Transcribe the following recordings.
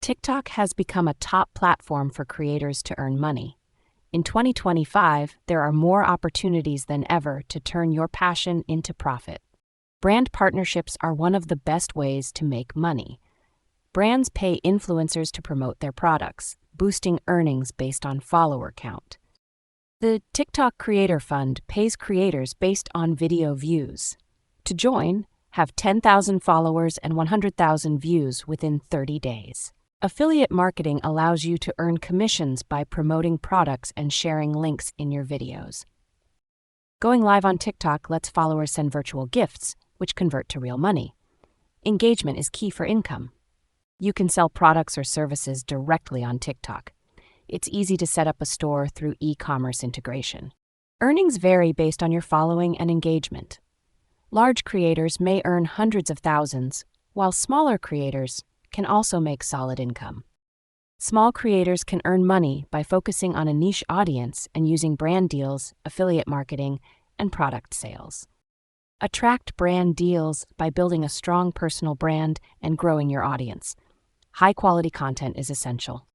TikTok has become a top platform for creators to earn money. In 2025, there are more opportunities than ever to turn your passion into profit. Brand partnerships are one of the best ways to make money. Brands pay influencers to promote their products, boosting earnings based on follower count. The TikTok Creator Fund pays creators based on video views. To join, have 10,000 followers and 100,000 views within 30 days. Affiliate marketing allows you to earn commissions by promoting products and sharing links in your videos. Going live on TikTok lets followers send virtual gifts, which convert to real money. Engagement is key for income. You can sell products or services directly on TikTok. It's easy to set up a store through e-commerce integration. Earnings vary based on your following and engagement. Large creators may earn hundreds of thousands, while smaller creators can also make solid income. Small creators can earn money by focusing on a niche audience and using brand deals, affiliate marketing, and product sales. Attract brand deals by building a strong personal brand and growing your audience. High-quality content is essential.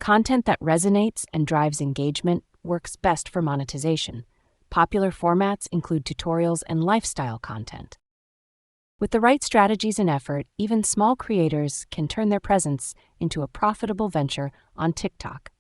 Content that resonates and drives engagement works best for monetization. Popular formats include tutorials and lifestyle content. With the right strategies and effort, even small creators can turn their presence into a profitable venture on TikTok.